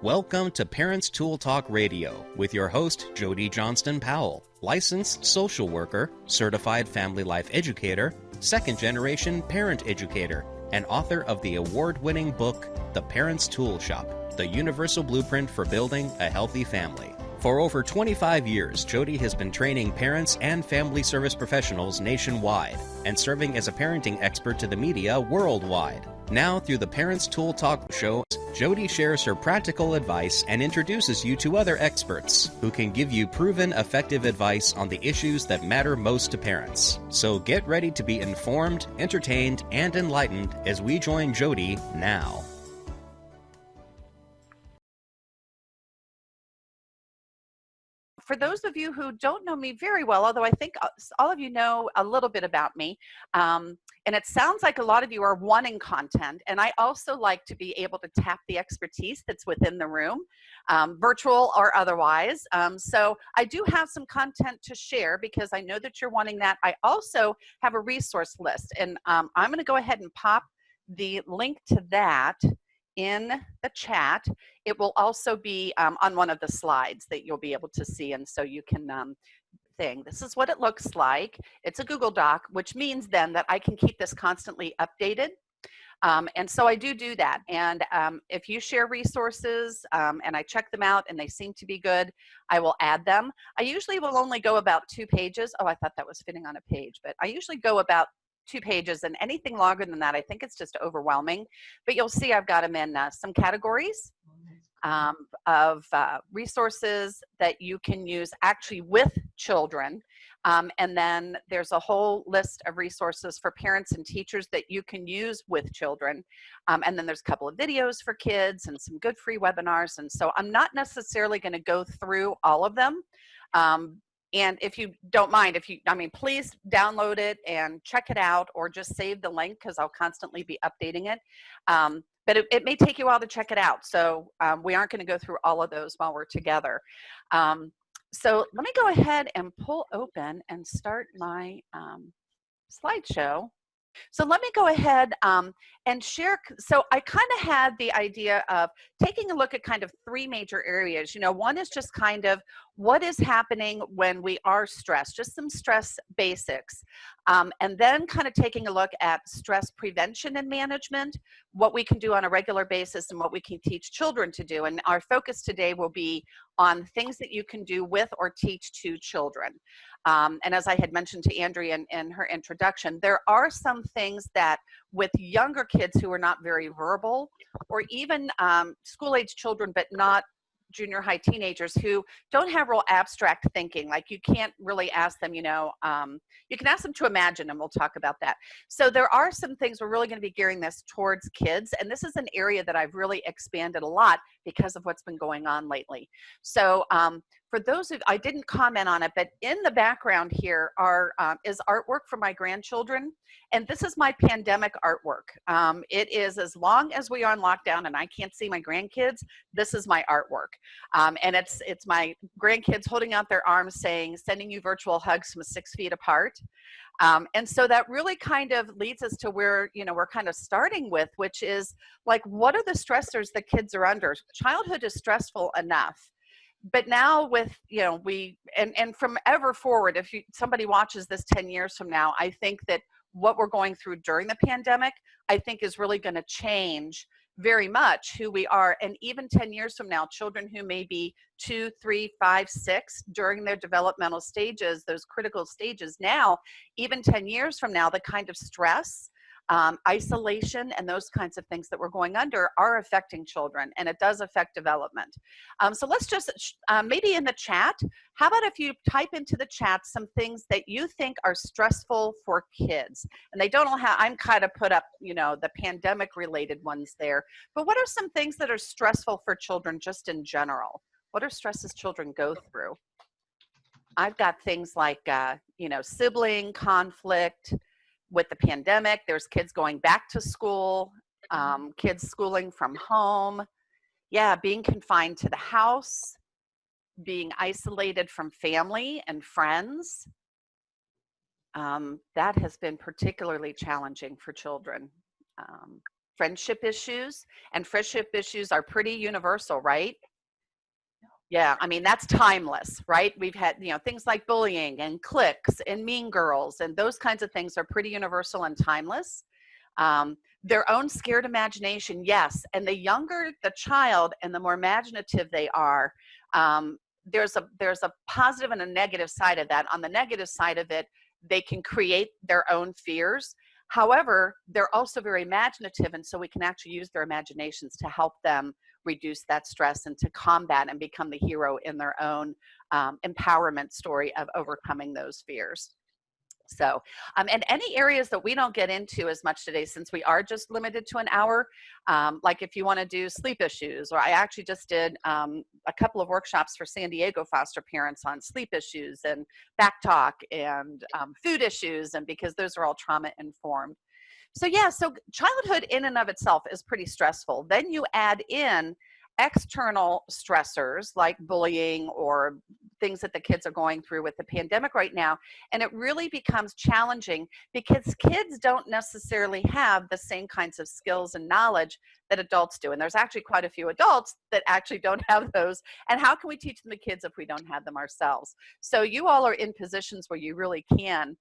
Welcome to Parents Tool Talk Radio with your host, Jody Johnston Powell, licensed social worker, certified family life educator, second-generation parent educator, and author of the award-winning book, The Parents Tool Shop, the universal blueprint for building a healthy family. For over 25 years, Jody has been training parents and family service professionals nationwide and serving as a parenting expert to the media worldwide. Now, through the Parents Tool Talk show, Jody shares her practical advice and introduces you to other experts who can give you proven, effective advice on the issues that matter most to parents. So get ready to be informed, entertained, and enlightened as we join Jody now. For those of you who don't know me very well, although I think all of you know a little bit about me, and it sounds like a lot of you are wanting content, and I also like to be able to tap the expertise that's within the room, virtual or otherwise. So I do have some content to share because I know that you're wanting that. I also have a resource list, and I'm going to go ahead and pop the link to that in the chat. It will also be on one of the slides that you'll be able to see, and so you can this is what it looks like. It's a Google Doc, which means then that I can keep this constantly updated, and so I do that. And if you share resources and I check them out and they seem to be good, I will add them. I usually will only go about 2 pages. Oh, I thought that was fitting on a page, but I usually go about 2 pages, and anything longer than that, I think it's just overwhelming. But you'll see I've got them in some categories of resources that you can use actually with children. And then there's a whole list of resources for parents and teachers that you can use with children. And then there's a couple of videos for kids and some good free webinars. And so I'm not necessarily going to go through all of them. And if you don't mind, please download it and check it out, or just save the link because I'll constantly be updating it. But it may take you a while to check it out. So we aren't going to go through all of those while we're together. So let me go ahead and pull open and start my slideshow. So let me go ahead and share. So I kind of had the idea of taking a look at kind of 3 major areas. One is just kind of what is happening when we are stressed, just some stress basics. And then kind of taking a look at stress prevention and management, what we can do on a regular basis and what we can teach children to do. And our focus today will be on things that you can do with or teach to children. And as I had mentioned to Andrea in her introduction, there are some things that with younger kids who are not very verbal, or even school-age children, but not junior high teenagers who don't have real abstract thinking. Like you can't really ask them, you can ask them to imagine, and we'll talk about that. So there are some things we're really going to be gearing this towards kids. And this is an area that I've really expanded a lot because of what's been going on lately. So for those I didn't comment on it, but in the background here is artwork for my grandchildren. And this is my pandemic artwork. It is as long as we are on lockdown and I can't see my grandkids, this is my artwork. And it's my grandkids holding out their arms saying, sending you virtual hugs from 6 feet apart. And so that really kind of leads us to where, we're kind of starting with, which is like, what are the stressors that kids are under? Childhood is stressful enough. But now with, and from ever forward, if somebody watches this 10 years from now, I think that what we're going through during the pandemic, I think is really going to change very much who we are. And even 10 years from now, children who may be 2, 3, 5, 6 during their developmental stages, those critical stages now, even 10 years from now, the kind of stress, isolation, and those kinds of things that we're going under are affecting children, and it does affect development. So let's just, maybe in the chat, how about if you type into the chat some things that you think are stressful for kids? And they don't all have, I'm kind of put up, the pandemic related ones there, but what are some things that are stressful for children just in general? What are stresses children go through? I've got things like, sibling conflict. With the pandemic, there's kids going back to school, kids schooling from home. Yeah, being confined to the house, being isolated from family and friends. That has been particularly challenging for children. friendship issues, and friendship issues are pretty universal, right? Yeah, I mean, that's timeless, right? We've had, things like bullying and cliques and mean girls, and those kinds of things are pretty universal and timeless. Their own scared imagination, yes. And the younger the child and the more imaginative they are, there's a positive and a negative side of that. On the negative side of it, they can create their own fears. However, they're also very imaginative, and so we can actually use their imaginations to help them reduce that stress and to combat and become the hero in their own empowerment story of overcoming those fears. So, and any areas that we don't get into as much today, since we are just limited to an hour, like if you want to do sleep issues, or I actually just did a couple of workshops for San Diego foster parents on sleep issues and back talk and food issues, and because those are all trauma informed. So yeah, so childhood in and of itself is pretty stressful. Then you add in external stressors like bullying or things that the kids are going through with the pandemic right now, and it really becomes challenging because kids don't necessarily have the same kinds of skills and knowledge that adults do. And there's actually quite a few adults that actually don't have those. And how can we teach them the kids if we don't have them ourselves? So you all are in positions where you really can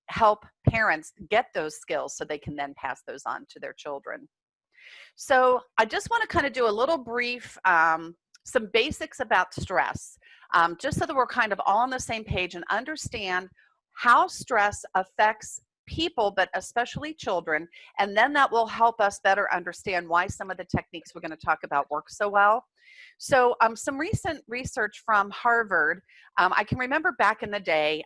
help parents get those skills so they can then pass those on to their children. So I just want to kind of do a little brief, some basics about stress, just so that we're kind of all on the same page and understand how stress affects people, but especially children. And then that will help us better understand why some of the techniques we're going to talk about work so well. So some recent research from Harvard, I can remember back in the day,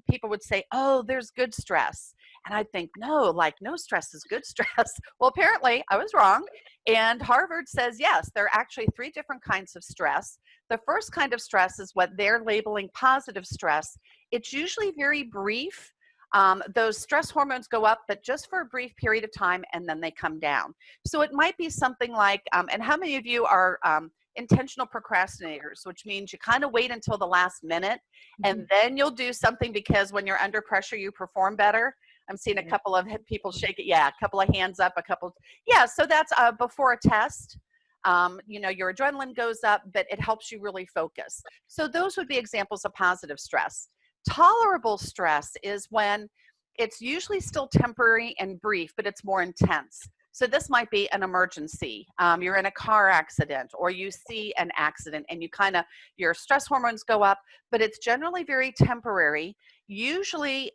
people would say, oh, there's good stress. And I'd think, no, like no stress is good stress. Well, apparently I was wrong. And Harvard says, yes, there are actually 3 different kinds of stress. The first kind of stress is what they're labeling positive stress. It's usually very brief. Those stress hormones go up, but just for a brief period of time, and then they come down. So it might be something like, and how many of you are intentional procrastinators, which means you kind of wait until the last minute, and then you'll do something because when you're under pressure, you perform better. I'm seeing a couple of people shake it. Yeah, a couple of hands up, a couple. Yeah, so that's before a test. Your adrenaline goes up, but it helps you really focus. So those would be examples of positive stress. Tolerable stress is when it's usually still temporary and brief, but it's more intense. So this might be an emergency. You're in a car accident, or you see an accident and your stress hormones go up, but it's generally very temporary. Usually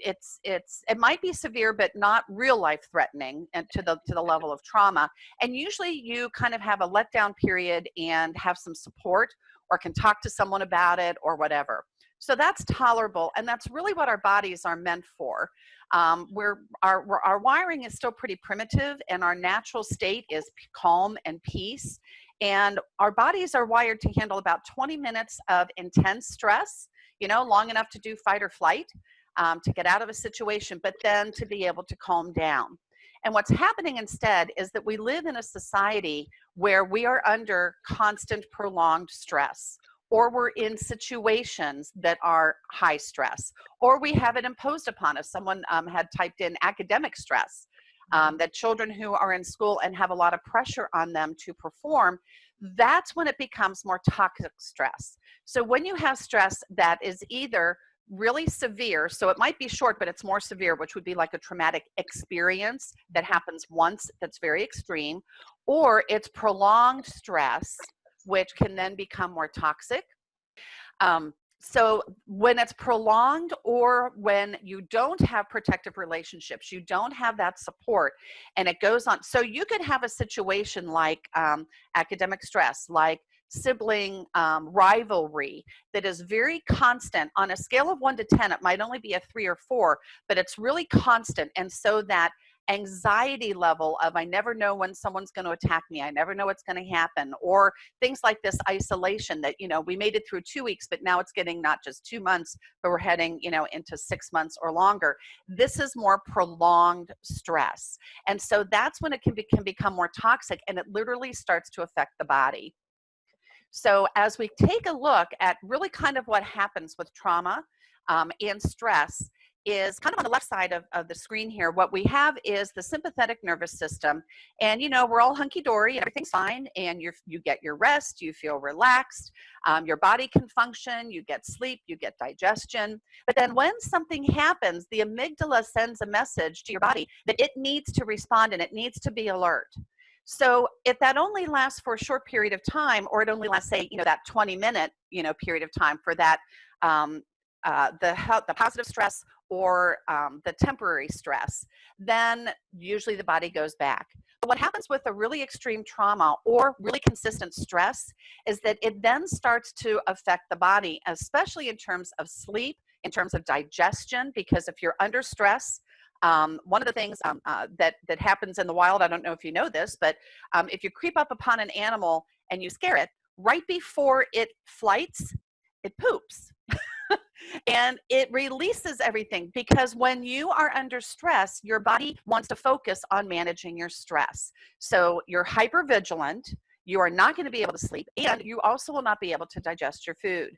it might be severe, but not real life threatening and to the level of trauma. And usually you kind of have a letdown period and have some support, or can talk to someone about it or whatever. So that's tolerable, and that's really what our bodies are meant for. Our wiring is still pretty primitive, and our natural state is calm and peace. And our bodies are wired to handle about 20 minutes of intense stress, long enough to do fight or flight, to get out of a situation, but then to be able to calm down. And what's happening instead is that we live in a society where we are under constant prolonged stress, or we're in situations that are high stress, or we have it imposed upon us. Someone had typed in academic stress, that children who are in school and have a lot of pressure on them to perform, that's when it becomes more toxic stress. So when you have stress that is either really severe, so it might be short, but it's more severe, which would be like a traumatic experience that happens once, that's very extreme, or it's prolonged stress, which can then become more toxic. So when it's prolonged, or when you don't have protective relationships, you don't have that support, and it goes on. So you could have a situation like academic stress, like sibling rivalry, that is very constant. On a scale of 1 to 10, it might only be a 3 or 4, but it's really constant. And so that anxiety level of, I never know when someone's going to attack me, I never know what's going to happen, or things like this isolation that, we made it through 2 weeks, but now it's getting not just 2 months, but we're heading, into 6 months or longer. This is more prolonged stress. And so that's when it can become more toxic, and it literally starts to affect the body. So as we take a look at really kind of what happens with trauma and stress, is kind of on the left side of the screen here. What we have is the sympathetic nervous system. And, we're all hunky-dory and everything's fine. And you get your rest, you feel relaxed, your body can function, you get sleep, you get digestion. But then when something happens, the amygdala sends a message to your body that it needs to respond and it needs to be alert. So if that only lasts for a short period of time, or it only lasts, say, that 20-minute, period of time for that, the positive stress or the temporary stress, then usually the body goes back. But what happens with a really extreme trauma or really consistent stress is that it then starts to affect the body, especially in terms of sleep, in terms of digestion, because if you're under stress, one of the things that happens in the wild, I don't know if you know this, but if you creep up upon an animal and you scare it, right before it flights, it poops. And it releases everything, because when you are under stress, your body wants to focus on managing your stress. So you're hypervigilant, you are not going to be able to sleep, and you also will not be able to digest your food.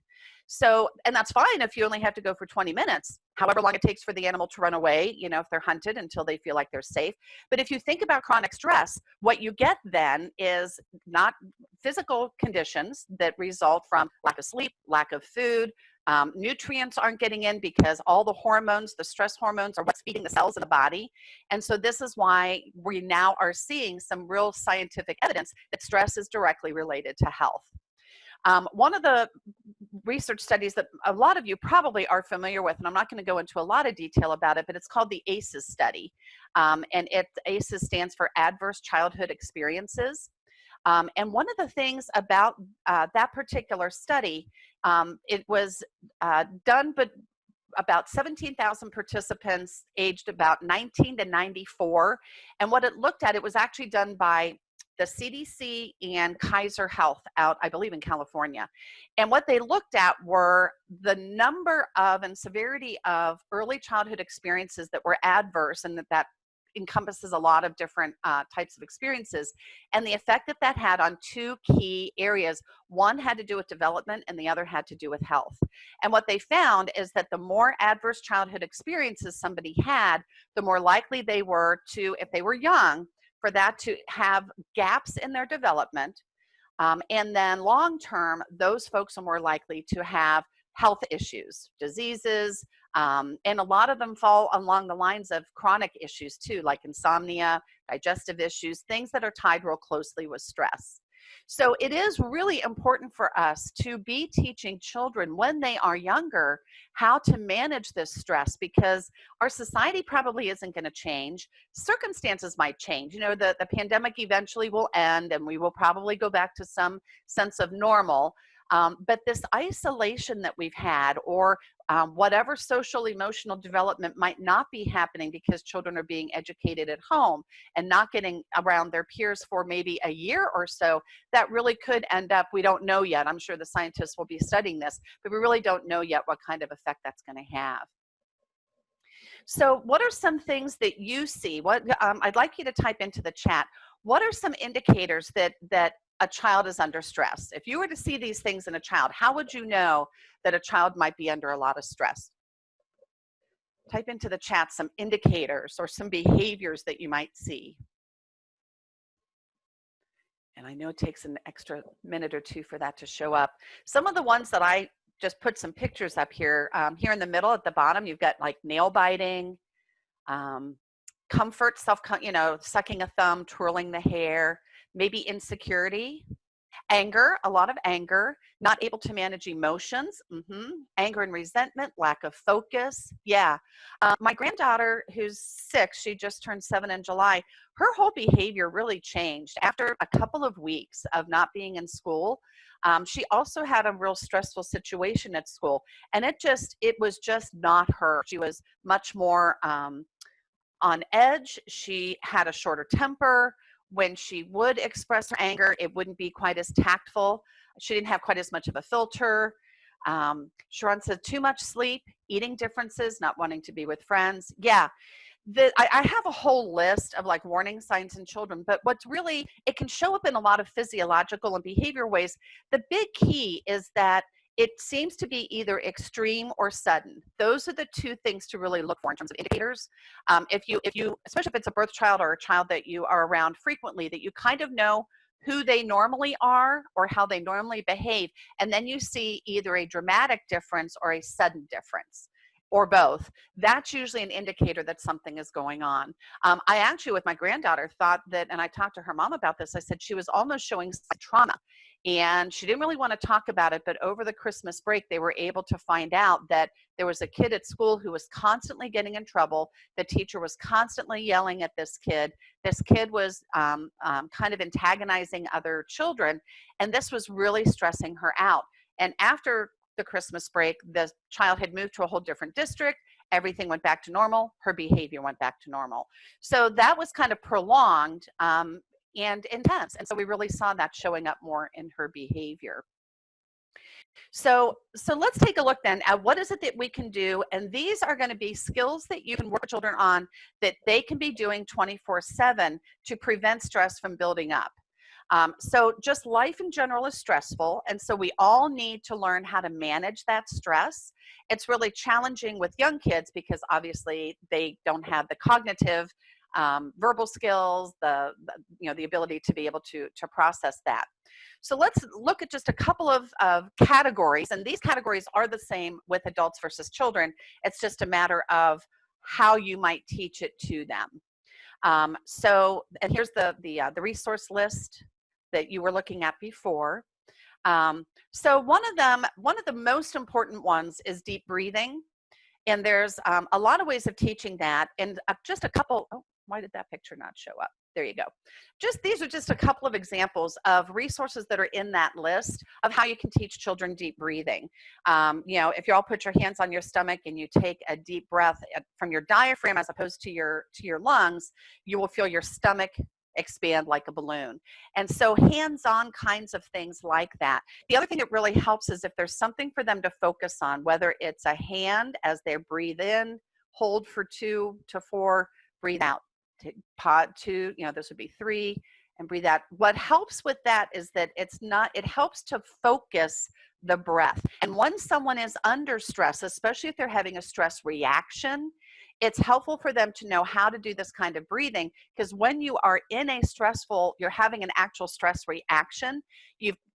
So, and that's fine if you only have to go for 20 minutes, however long it takes for the animal to run away, if they're hunted, until they feel like they're safe. But if you think about chronic stress, what you get then is not physical conditions that result from lack of sleep, lack of food, nutrients aren't getting in because all the hormones, the stress hormones, are what's feeding the cells in the body. And so this is why we now are seeing some real scientific evidence that stress is directly related to health. One of the research studies that a lot of you probably are familiar with, and I'm not going to go into a lot of detail about it, but it's called the ACEs study. And ACEs stands for Adverse Childhood Experiences. And one of the things about that particular study, it was done, but about 17,000 participants aged about 19 to 94. And what it looked at, it was actually done by the CDC and Kaiser Health out, I believe, in California. And what they looked at were the number of and severity of early childhood experiences that were adverse, and that encompasses a lot of different types of experiences, and the effect that that had on two key areas. One had to do with development and the other had to do with health. And what they found is that the more adverse childhood experiences somebody had, the more likely they were to, if they were young, for that to have gaps in their development. And then long term, those folks are more likely to have health issues, diseases, and a lot of them fall along the lines of chronic issues too, like insomnia, digestive issues, things that are tied real closely with stress. So it is really important for us to be teaching children when they are younger how to manage this stress, because our society probably isn't going to change. Circumstances might change. The pandemic eventually will end and we will probably go back to some sense of normal. But this isolation that we've had, or whatever social emotional development might not be happening because children are being educated at home and not getting around their peers for maybe a year or so, that really could end up, we don't know yet. I'm sure the scientists will be studying this, but we really don't know yet what kind of effect that's going to have. So what are some things that you see? I'd like you to type into the chat. What are some indicators that a child is under stress? If you were to see these things in a child, how would you know that a child might be under a lot of stress? Type into the chat some indicators or some behaviors that you might see. And I know it takes an extra minute or two for that to show up. Some of the ones that I just put some pictures up here. Here in the middle at the bottom, you've got like nail biting, comfort, sucking a thumb, twirling the hair, maybe insecurity, anger, a lot of anger, not able to manage emotions, anger and resentment, lack of focus. Yeah. My granddaughter, who's 6, she just turned 7 in July, her whole behavior really changed after a couple of weeks of not being in school. She also had a real stressful situation at school, and it was just not her. She was much more on edge. She had a shorter temper. When she would express her anger, it wouldn't be quite as tactful. She didn't have quite as much of a filter. Sharon said too much sleep, eating differences, not wanting to be with friends. Yeah, I have a whole list of like warning signs in children, but what's really, it can show up in a lot of physiological and behavior ways. The big key is that it seems to be either extreme or sudden. Those are the two things to really look for in terms of indicators. If you, especially if it's a birth child or a child that you are around frequently, that you kind of know who they normally are or how they normally behave, and then you see either a dramatic difference or a sudden difference, or both, that's usually an indicator that something is going on. I actually, with my granddaughter, thought that, and I talked to her mom about this, I said she was almost showing trauma. And she didn't really want to talk about it, but over the Christmas break, they were able to find out that there was a kid at school who was constantly getting in trouble. The teacher was constantly yelling at this kid. This kid was kind of antagonizing other children, and this was really stressing her out. And after the Christmas break, the child had moved to a whole different district. Everything went back to normal. Her behavior went back to normal. So that was kind of prolonged and intense. And so we really saw that showing up more in her behavior. So let's take a look then at what is it that we can do. And these are going to be skills that you can work with children on that they can be doing 24/7 to prevent stress from building up. So just life in general is stressful, and so we all need to learn how to manage that stress. It's really challenging with young kids because obviously they don't have the cognitive, verbal skills, the ability to be able to process that. So let's look at just a couple of categories, and these categories are the same with adults versus children. It's just a matter of how you might teach it to them. And here's the resource list that you were looking at before. So one of the most important ones is deep breathing. And there's a lot of ways of teaching that. And just a couple, oh, why did that picture not show up? There you go. These are just a couple of examples of resources that are in that list of how you can teach children deep breathing. If you all put your hands on your stomach and you take a deep breath from your diaphragm as opposed to your lungs, you will feel your stomach expand like a balloon. And so hands-on kinds of things like that. The other thing that really helps is if there's something for them to focus on, whether it's a hand as they breathe in, hold for 2 to 4, breathe out. Pod 2, this would be 3, and breathe out. What helps with that is that it helps to focus the breath. And when someone is under stress, especially if they're having a stress reaction, it's helpful for them to know how to do this kind of breathing, because when you are you're having an actual stress reaction,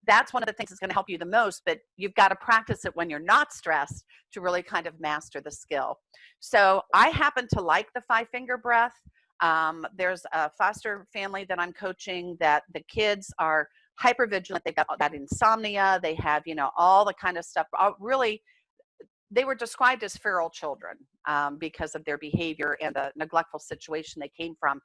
that's one of the things that's going to help you the most, but you've got to practice it when you're not stressed to really kind of master the skill. So I happen to like the 5-finger breath. There's a foster family that I'm coaching that the kids are hypervigilant. They've got that insomnia. They have, all the kind of stuff. Really, they were described as feral children because of their behavior and the neglectful situation they came from.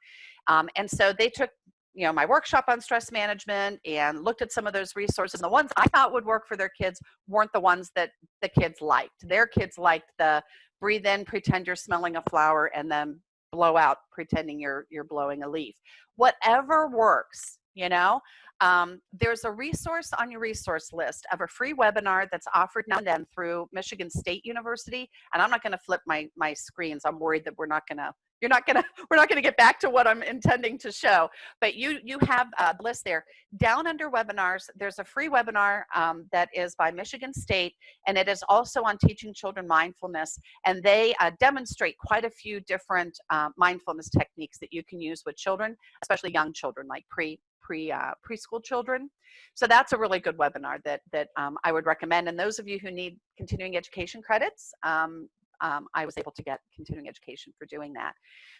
And so they took, my workshop on stress management and looked at some of those resources. And the ones I thought would work for their kids weren't the ones that the kids liked. Their kids liked the breathe in, pretend you're smelling a flower, and then blow out, pretending you're blowing a leaf. Whatever works, there's a resource on your resource list of a free webinar that's offered now and then through Michigan State University. And I'm not going to flip my screens. I'm worried that we're not going to get back to what I'm intending to show. But you have a list there. Down under webinars, there's a free webinar that is by Michigan State, and it is also on teaching children mindfulness. And they demonstrate quite a few different mindfulness techniques that you can use with children, especially young children, like preschool children. So that's a really good webinar that I would recommend. And those of you who need continuing education credits, I was able to get continuing education for doing that.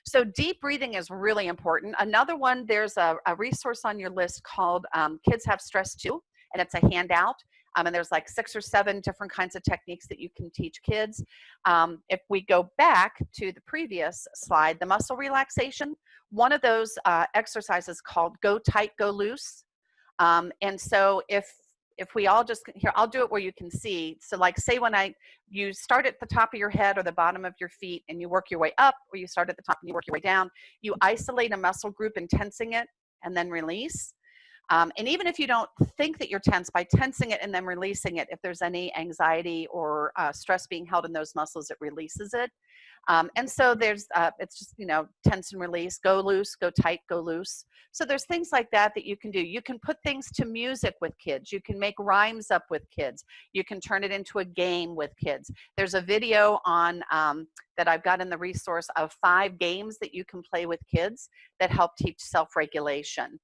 So deep breathing is really important. Another one, there's a resource on your list called Kids Have Stress Too, and it's a handout. And there's like 6 or 7 different kinds of techniques that you can teach kids. If we go back to the previous slide, the muscle relaxation, one of those exercises called Go Tight, Go Loose. And so if we all just, here, I'll do it where you can see. So like say you start at the top of your head or the bottom of your feet and you work your way up, or you start at the top and you work your way down, you isolate a muscle group and tensing it and then release. And even if you don't think that you're tense, by tensing it and then releasing it, if there's any anxiety or stress being held in those muscles, it releases it. And so there's, it's just, tense and release, go loose, go tight, go loose. So there's things like that that you can do. You can put things to music with kids. You can make rhymes up with kids. You can turn it into a game with kids. There's a video on that I've got in the resource of 5 games that you can play with kids that help teach self-regulation.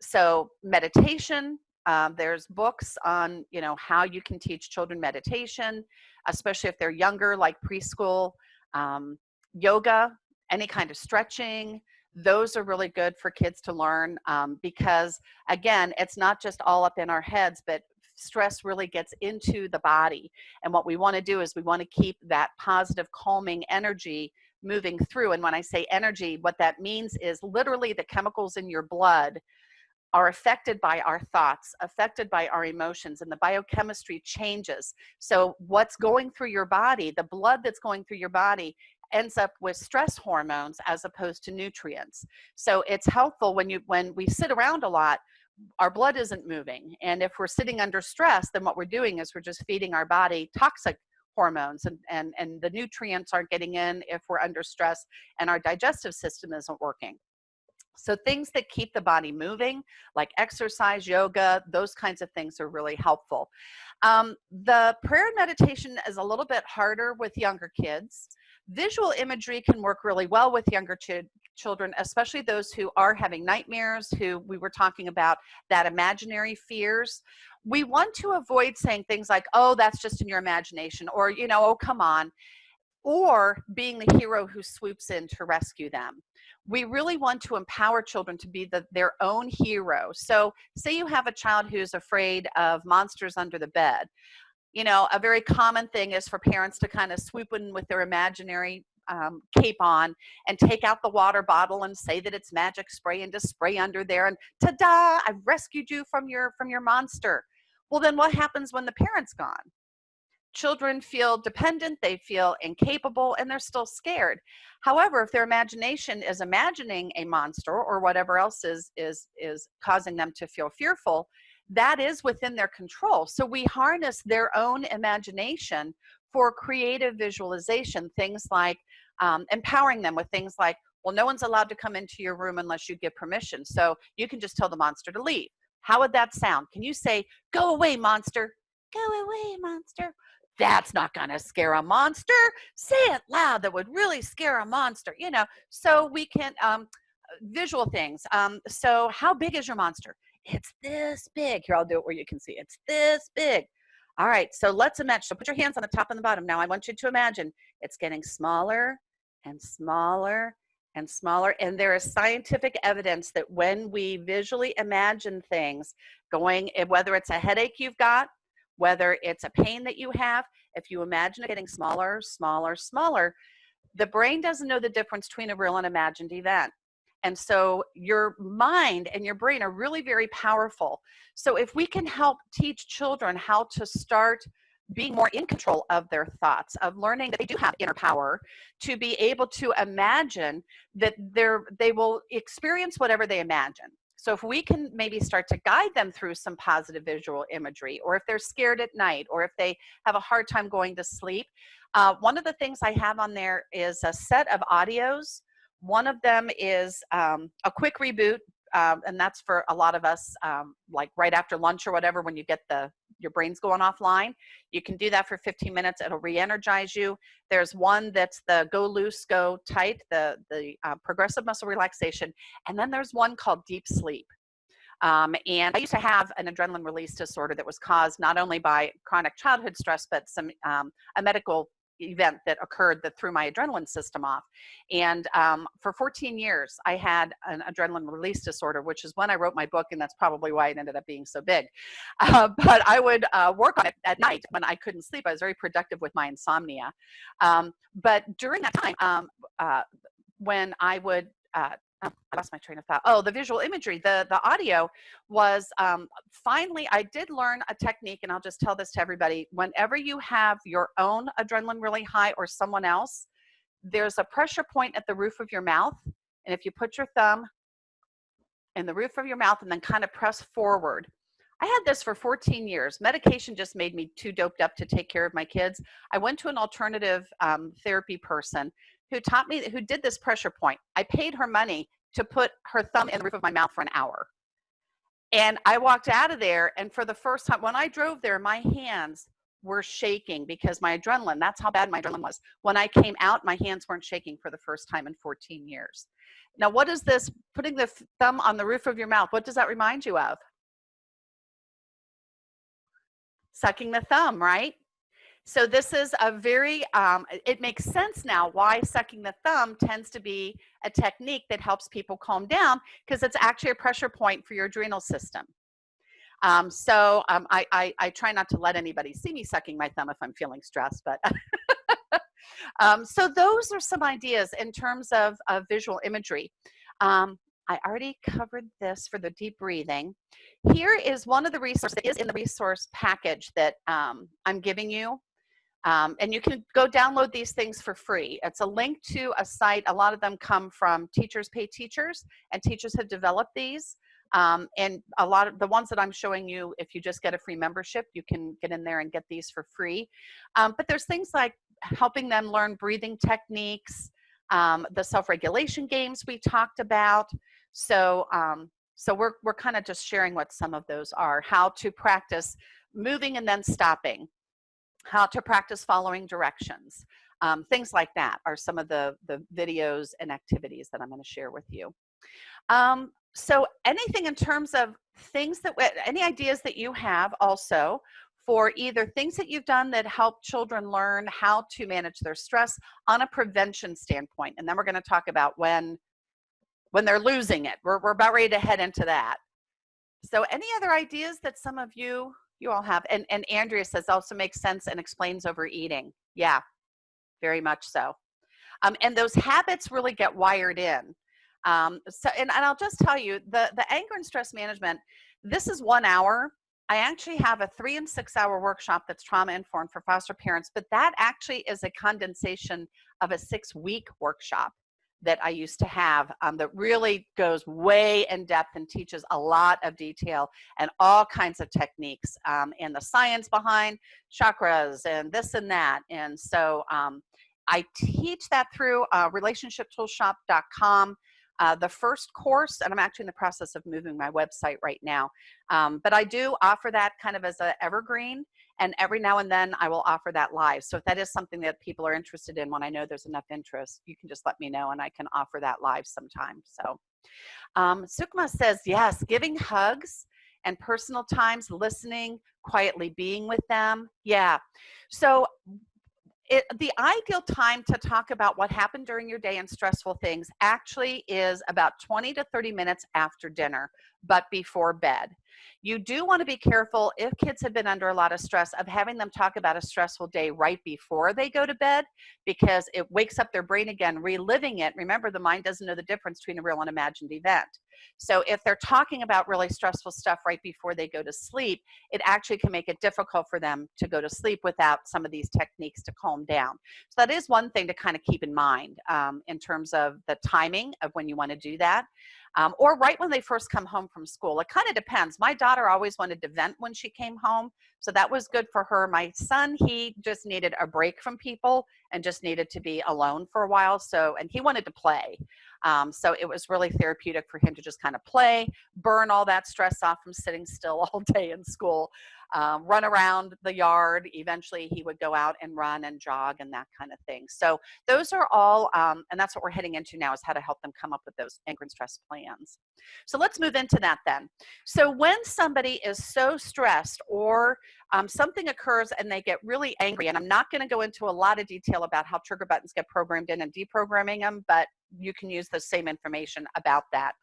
So meditation, there's books on, how you can teach children meditation, especially if they're younger, like preschool. Yoga, any kind of stretching, those are really good for kids to learn, because again, it's not just all up in our heads, but stress really gets into the body. And what we want to do is we want to keep that positive, calming energy moving through. And when I say energy, what that means is literally the chemicals in your blood are affected by our thoughts, affected by our emotions, and the biochemistry changes. So what's going through your body, the blood that's going through your body, ends up with stress hormones as opposed to nutrients. So it's helpful when we sit around a lot, our blood isn't moving. And if we're sitting under stress, then what we're doing is we're just feeding our body toxic hormones, and the nutrients aren't getting in if we're under stress, and our digestive system isn't working. So things that keep the body moving, like exercise, yoga, those kinds of things are really helpful. The prayer and meditation is a little bit harder with younger kids. Visual imagery can work really well with younger children, especially those who are having nightmares, who we were talking about, that imaginary fears. We want to avoid saying things like, oh, that's just in your imagination, or, oh, come on, or being the hero who swoops in to rescue them. We really want to empower children to be their own hero. So say you have a child who's afraid of monsters under the bed. A very common thing is for parents to kind of swoop in with their imaginary cape on and take out the water bottle and say that it's magic spray and just spray under there, and ta-da, I've rescued you from your monster. Well, then what happens when the parent's gone? Children feel dependent, they feel incapable, and they're still scared. However, if their imagination is imagining a monster or whatever else is causing them to feel fearful, that is within their control. So we harness their own imagination for creative visualization, things like empowering them with things like, well, no one's allowed to come into your room unless you give permission. So you can just tell the monster to leave. How would that sound? Can you say, go away, monster? Go away, monster. That's not going to scare a monster. Say it loud. That would really scare a monster, So we can, visual things. So how big is your monster? It's this big. Here, I'll do it where you can see. It's this big. All right, so let's imagine. So put your hands on the top and the bottom. Now I want you to imagine it's getting smaller and smaller and smaller. And there is scientific evidence that when we visually imagine things going, whether it's a headache you've got, whether it's a pain that you have, if you imagine it getting smaller, smaller, smaller, the brain doesn't know the difference between a real and imagined event. And so your mind and your brain are really very powerful. So if we can help teach children how to start being more in control of their thoughts, of learning that they do have inner power, to be able to imagine that they will experience whatever they imagine. So if we can maybe start to guide them through some positive visual imagery, or if they're scared at night, or if they have a hard time going to sleep, one of the things I have on there is a set of audios. One of them is a quick reboot, and that's for a lot of us, like right after lunch or whatever, when you get your brain's going offline. You can do that for 15 minutes. It'll re-energize you. There's one that's the go loose, go tight, the progressive muscle relaxation. And then there's one called deep sleep. And I used to have an adrenaline release disorder that was caused not only by chronic childhood stress, but a medical event that occurred that threw my adrenaline system off. And for 14 years, I had an adrenaline release disorder, which is when I wrote my book, and that's probably why it ended up being so big. But I would work on it at night when I couldn't sleep. I was very productive with my insomnia. But during that time, when I would I lost my train of thought. Oh, the visual imagery, the audio was finally, I did learn a technique, and I'll just tell this to everybody. Whenever you have your own adrenaline really high or someone else, there's a pressure point at the roof of your mouth. And if you put your thumb in the roof of your mouth and then kind of press forward, I had this for 14 years. Medication just made me too doped up to take care of my kids. I went to an alternative therapy person who taught me, who did this pressure point. I paid her money to put her thumb in the roof of my mouth for an hour. And I walked out of there, and for the first time, when I drove there, my hands were shaking because my adrenaline, that's how bad my adrenaline was. When I came out, my hands weren't shaking for the first time in 14 years. Now, what is this, putting the thumb on the roof of your mouth, what does that remind you of? Sucking the thumb, right? So this is a very, it makes sense now why sucking the thumb tends to be a technique that helps people calm down, because it's actually a pressure point for your adrenal system. I try not to let anybody see me sucking my thumb if I'm feeling stressed, but so those are some ideas in terms of visual imagery. I already covered this for the deep breathing. Here is one of the resources that is in the resource package that I'm giving you. And you can go download these things for free. It's a link to a site. A lot of them come from Teachers Pay Teachers, and teachers have developed these. And a lot of the ones that I'm showing you, if you just get a free membership, you can get in there and get these for free. But there's things like helping them learn breathing techniques, the self-regulation games we talked about. So we're kind of just sharing what some of those are. How to practice moving and then stopping. How to practice following directions. Things like that are some of the videos and activities that I'm going to share with you. So anything in terms of things that, any ideas that you have also for either things that you've done that help children learn how to manage their stress on a prevention standpoint. And then we're going to talk about when they're losing it. We're about ready to head into that. So any other ideas that some of you all have? And Andrea says also makes sense and explains overeating. Yeah, very much so. And those habits really get wired in. And I'll just tell you, the anger and stress management, this is 1 hour. I actually have a 3 and 6 hour workshop that's trauma informed for foster parents, but that actually is a condensation of a 6-week workshop that I used to have that really goes way in depth and teaches a lot of detail and all kinds of techniques and the science behind chakras and this and that. And so I teach that through relationshiptoolshop.com. The first course, and I'm actually in the process of moving my website right now, but I do offer that kind of as an evergreen, and every now and then I will offer that live. So if that is something that people are interested in, when I know there's enough interest, you can just let me know and I can offer that live sometime. So Sukma says, yes, giving hugs and personal times, listening, quietly being with them. Yeah. So the ideal time to talk about what happened during your day and stressful things actually is about 20 to 30 minutes after dinner, but before bed. You do want to be careful if kids have been under a lot of stress of having them talk about a stressful day right before they go to bed, because it wakes up their brain again, reliving it. Remember, the mind doesn't know the difference between a real and imagined event. So if they're talking about really stressful stuff right before they go to sleep, it actually can make it difficult for them to go to sleep without some of these techniques to calm down. So that is one thing to kind of keep in mind in terms of the timing of when you want to do that. Or right when they first come home from school. It kind of depends. My daughter always wanted to vent when she came home, so that was good for her. My son, he just needed a break from people and just needed to be alone for a while. So, and he wanted to play. So it was really therapeutic for him to just kind of play, burn all that stress off from sitting still all day in school, run around the yard. Eventually he would go out and run and jog and that kind of thing. So those are all, and that's what we're heading into now, is how to help them come up with those anger and stress plans. So let's move into that then. So when somebody is so stressed or something occurs and they get really angry, and I'm not going to go into a lot of detail about how trigger buttons get programmed in and deprogramming them, but you can use the same information about that.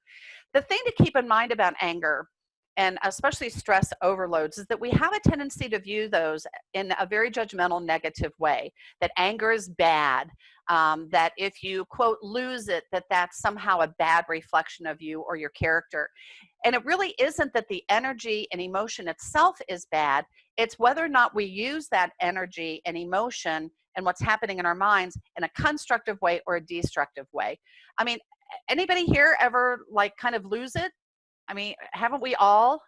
The thing to keep in mind about anger, and especially stress overloads, is that we have a tendency to view those in a very judgmental, negative way, that anger is bad, that if you, quote, lose it, that that's somehow a bad reflection of you or your character. And it really isn't that the energy and emotion itself is bad. It's whether or not we use that energy and emotion and what's happening in our minds in a constructive way or a destructive way. I mean, anybody here ever like kind of lose it? I mean, haven't we all?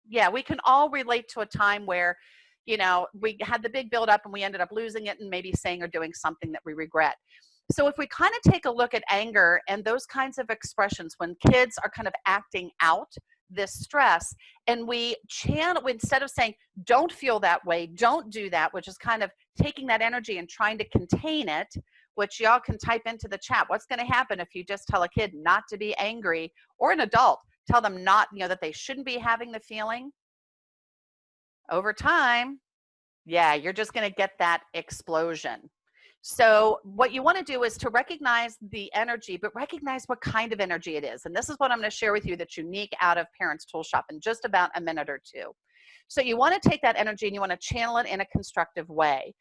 Yeah, we can all relate to a time where, we had the big buildup and we ended up losing it and maybe saying or doing something that we regret. So if we kind of take a look at anger and those kinds of expressions when kids are kind of acting out this stress, and we channel, instead of saying, don't feel that way, don't do that, which is kind of taking that energy and trying to contain it, which y'all can type into the chat. What's going to happen if you just tell a kid not to be angry, or an adult, tell them not, that they shouldn't be having the feeling? Over time, yeah, you're just going to get that explosion. So what you want to do is to recognize the energy, but recognize what kind of energy it is. And this is what I'm going to share with you that's unique out of Parents Tool Shop in just about a minute or two. So you want to take that energy and you want to channel it in a constructive way.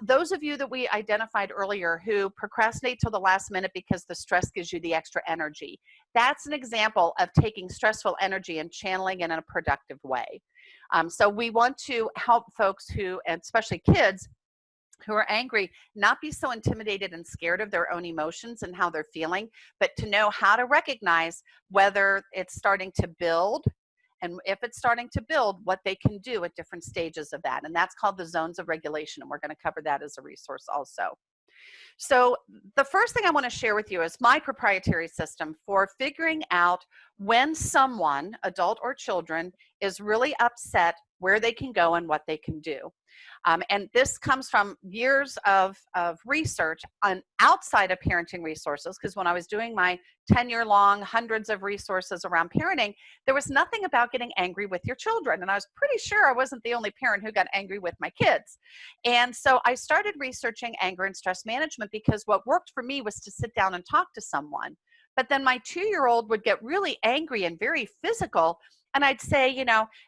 Those of you that we identified earlier who procrastinate till the last minute because the stress gives you the extra energy, that's an example of taking stressful energy and channeling it in a productive way. So we want to help folks who, and especially kids, who are angry, not be so intimidated and scared of their own emotions and how they're feeling, but to know how to recognize whether it's starting to build, and if it's starting to build, what they can do at different stages of that. And that's called the zones of regulation. And we're going to cover that as a resource also. So the first thing I want to share with you is my proprietary system for figuring out when someone, adult or children, is really upset, where they can go and what they can do. And this comes from years of research on outside of parenting resources, because when I was doing my 10-year-long, hundreds of resources around parenting, there was nothing about getting angry with your children. And I was pretty sure I wasn't the only parent who got angry with my kids. And so I started researching anger and stress management, because what worked for me was to sit down and talk to someone. But then my 2-year-old would get really angry and very physical. And I'd say,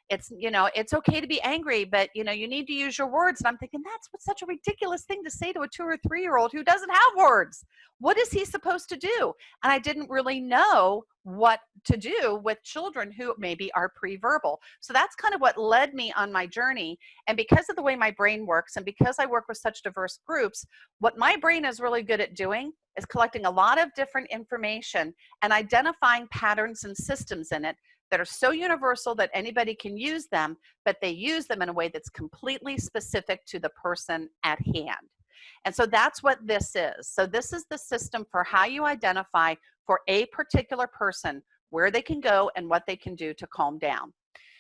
it's okay to be angry, but, you need to use your words. And I'm thinking, that's such a ridiculous thing to say to a 2 or 3-year-old who doesn't have words. What is he supposed to do? And I didn't really know what to do with children who maybe are pre-verbal. So that's kind of what led me on my journey. And because of the way my brain works, and because I work with such diverse groups, what my brain is really good at doing is collecting a lot of different information and identifying patterns and systems in it that are so universal that anybody can use them, but they use them in a way that's completely specific to the person at hand. And so that's what this is. So this is the system for how you identify for a particular person where they can go and what they can do to calm down.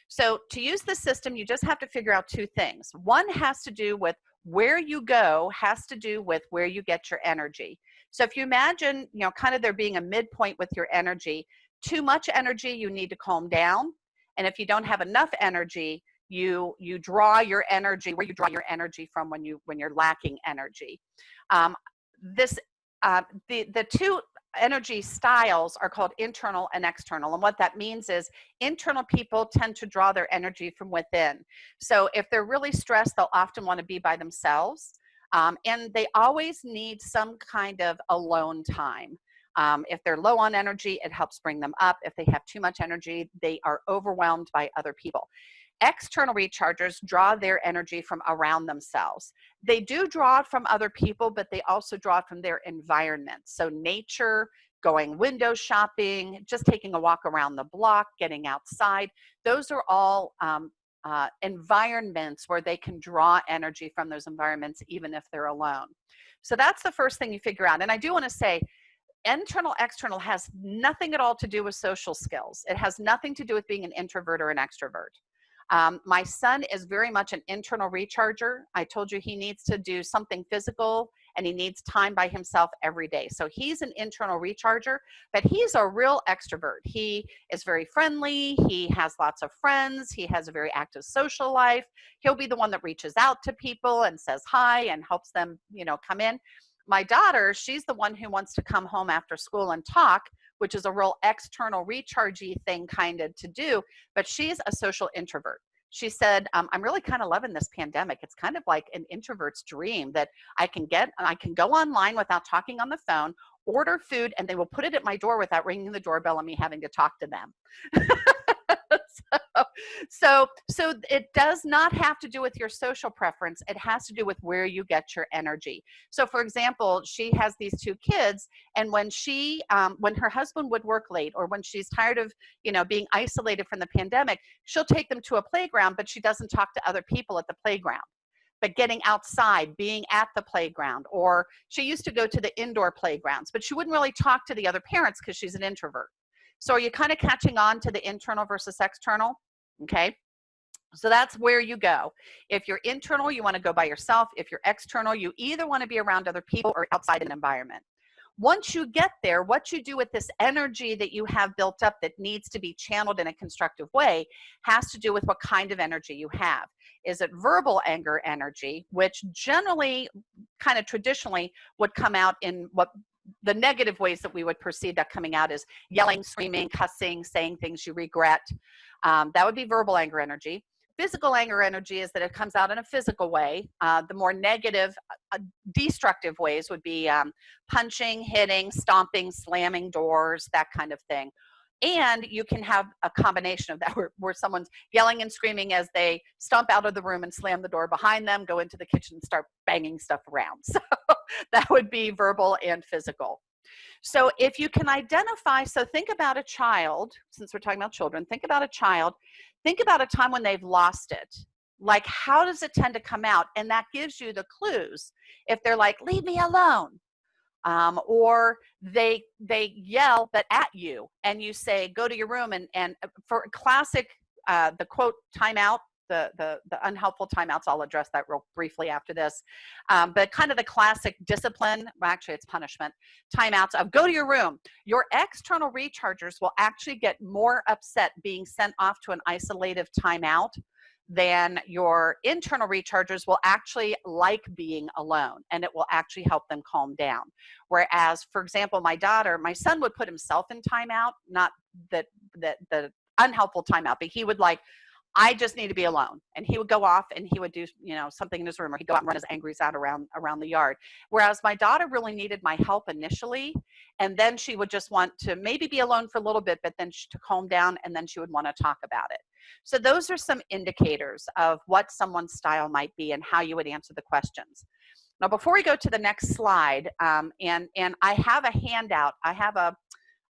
So to use this system, you just have to figure out two things. One has to do with where you go, has to do with where you get your energy. So if you imagine, kind of there being a midpoint with your energy, too much energy, you need to calm down. And if you don't have enough energy, you draw your energy where you draw your energy from when you're lacking energy. The two energy styles are called internal and external. And what that means is internal people tend to draw their energy from within. So if they're really stressed, they'll often want to be by themselves. And they always need some kind of alone time. If they're low on energy, it helps bring them up. If they have too much energy, they are overwhelmed by other people. External rechargers draw their energy from around themselves. They do draw it from other people, but they also draw it from their environment. So nature, going window shopping, just taking a walk around the block, getting outside. Those are all environments where they can draw energy from those environments, even if they're alone. So that's the first thing you figure out. And I do want to say, internal, external has nothing at all to do with social skills. It has nothing to do with being an introvert or an extrovert. My son is very much an internal recharger. I told you he needs to do something physical and he needs time by himself every day. So he's an internal recharger, but he's a real extrovert. He is very friendly. He has lots of friends. He has a very active social life. He'll be the one that reaches out to people and says hi and helps them, come in. My daughter, she's the one who wants to come home after school and talk, which is a real external rechargey thing kind of to do, but she's a social introvert. She said, I'm really kind of loving this pandemic. It's kind of like an introvert's dream that I can go online without talking on the phone, order food, and they will put it at my door without ringing the doorbell and me having to talk to them. So So it does not have to do with your social preference. It has to do with where you get your energy. So for example, she has these two kids, and when her husband would work late, or when she's tired of, being isolated from the pandemic, she'll take them to a playground, but she doesn't talk to other people at the playground. But getting outside, being at the playground, or she used to go to the indoor playgrounds, but she wouldn't really talk to the other parents because she's an introvert. So are you kind of catching on to the internal versus external? Okay. So that's where you go. If you're internal, you want to go by yourself. If you're external, you either want to be around other people or outside an environment. Once you get there, what you do with this energy that you have built up that needs to be channeled in a constructive way has to do with what kind of energy you have. Is it verbal anger energy, which generally, kind of traditionally, would come out in what the negative ways that we would perceive that coming out is yelling, screaming, cussing, saying things you regret. That would be verbal anger energy. Physical anger energy is that it comes out in a physical way. The more negative, destructive ways would be punching, hitting, stomping, slamming doors, that kind of thing. And you can have a combination of that where someone's yelling and screaming as they stomp out of the room and slam the door behind them, go into the kitchen and start banging stuff around. So that would be verbal and physical. So if you can identify, so think about a child, since we're talking about children, think about a child, think about a time when they've lost it. Like, how does it tend to come out? And that gives you the clues. If they're like, leave me alone, or they yell but at you, and you say, go to your room, and for classic, the quote, timeout, the unhelpful timeouts, I'll address that real briefly after this, but kind of the classic discipline, well, actually it's punishment, timeouts of go to your room. Your external rechargers will actually get more upset being sent off to an isolative timeout than your internal rechargers will actually like being alone, and it will actually help them calm down. Whereas, for example, my son would put himself in timeout, not the unhelpful timeout, but he would like, I just need to be alone. And he would go off and he would do, something in his room, or he'd go out and run his angries out around the yard. Whereas my daughter really needed my help initially. And then she would just want to maybe be alone for a little bit, but then to calm down, and then she would want to talk about it. So those are some indicators of what someone's style might be and how you would answer the questions. Now, before we go to the next slide, and I have a handout, I have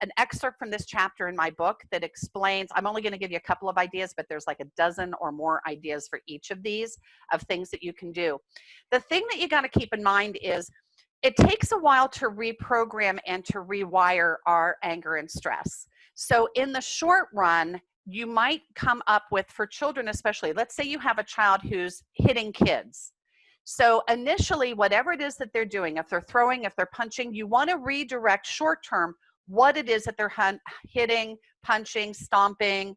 an excerpt from this chapter in my book that explains, I'm only going to give you a couple of ideas, but there's like a dozen or more ideas for each of these, of things that you can do. The thing that you got to keep in mind is it takes a while to reprogram and to rewire our anger and stress. So in the short run, you might come up with, for children especially, let's say you have a child who's hitting kids. So initially, whatever it is that they're doing, if they're throwing, if they're punching, you want to redirect short term what it is that they're hitting, punching, stomping.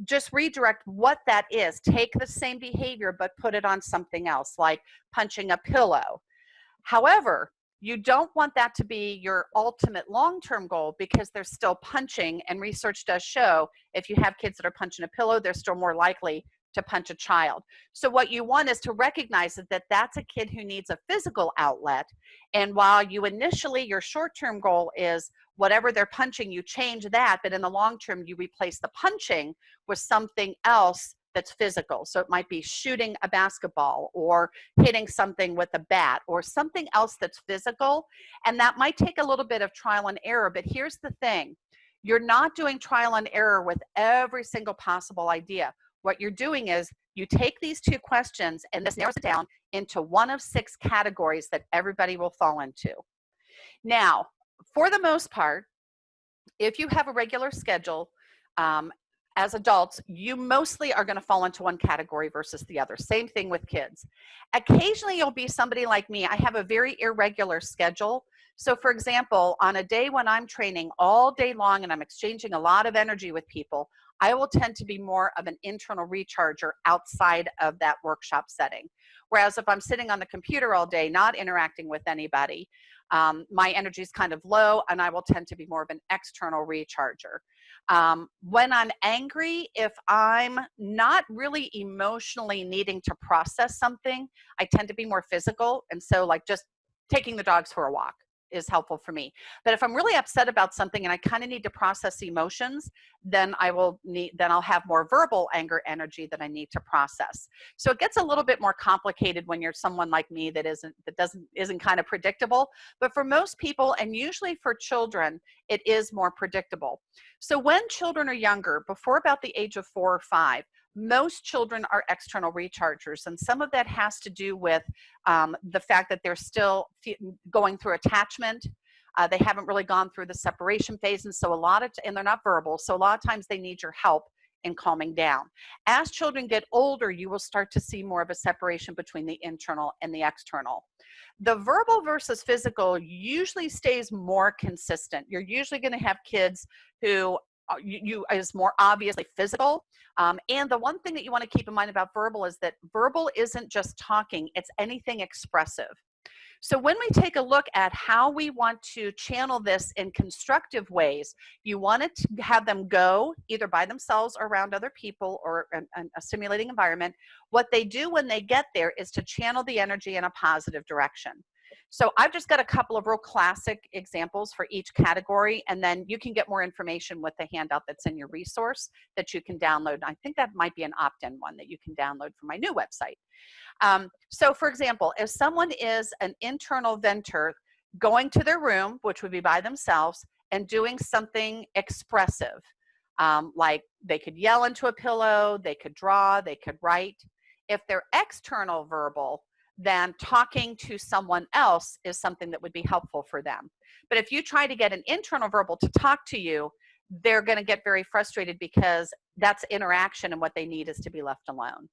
Just redirect what that is. Take the same behavior, but put it on something else, like punching a pillow. However, you don't want that to be your ultimate long-term goal, because they're still punching, and research does show if you have kids that are punching a pillow, they're still more likely to punch a child. So what you want is to recognize that that's a kid who needs a physical outlet. And while you initially, your short-term goal is whatever they're punching, you change that, but in the long term, you replace the punching with something else that's physical. So it might be shooting a basketball, or hitting something with a bat, or something else that's physical. And that might take a little bit of trial and error, but here's the thing. You're not doing trial and error with every single possible idea. What you're doing is you take these two questions, and this narrows it down into one of 6 categories that everybody will fall into. Now, for the most part, if you have a regular schedule, as adults, you mostly are going to fall into one category versus the other. Same thing with kids. Occasionally, you'll be somebody like me. I have a very irregular schedule. So for example, on a day when I'm training all day long and I'm exchanging a lot of energy with people, I will tend to be more of an internal recharger outside of that workshop setting. Whereas if I'm sitting on the computer all day, not interacting with anybody, my energy is kind of low, and I will tend to be more of an external recharger. When I'm angry, if I'm not really emotionally needing to process something, I tend to be more physical. And so like just taking the dogs for a walk is helpful for me. But if I'm really upset about something and I kind of need to process emotions, then I'll have more verbal anger energy that I need to process. So it gets a little bit more complicated when you're someone like me that isn't kind of predictable. But for most people, and usually for children, it is more predictable. So when children are younger, before about the age of 4 or 5, most children are external rechargers, and some of that has to do with the fact that they're still going through attachment. They haven't really gone through the separation phase, and so and they're not verbal, so a lot of times they need your help in calming down. As children get older, you will start to see more of a separation between the internal and the external. The verbal versus physical usually stays more consistent. You're usually going to have kids who is more obviously physical. And the one thing that you want to keep in mind about verbal is that verbal isn't just talking, it's anything expressive. So when we take a look at how we want to channel this in constructive ways, you want to have them go either by themselves or around other people or a stimulating environment. What they do when they get there is to channel the energy in a positive direction. So I've just got a couple of real classic examples for each category, and then you can get more information with the handout that's in your resource that you can download. I think that might be an opt-in one that you can download from my new website. So for example, if someone is an internal venter going to their room, which would be by themselves, and doing something expressive, like they could yell into a pillow, they could draw, they could write. If they're external verbal, then talking to someone else is something that would be helpful for them. But if you try to get an internal verbal to talk to you, they're going to get very frustrated because that's interaction, and what they need is to be left alone.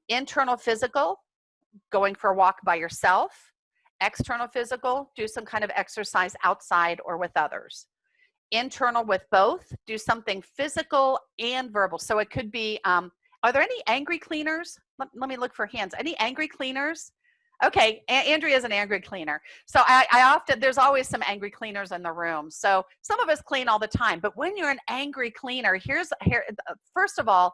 Internal physical, going for a walk by yourself. External physical, do some kind of exercise outside or with others. Internal with both, do something physical and verbal. So it could be, are there any angry cleaners? Let me look for hands. Any angry cleaners? Okay, Andrea is an angry cleaner. So there's always some angry cleaners in the room. So some of us clean all the time, but when you're an angry cleaner, first of all,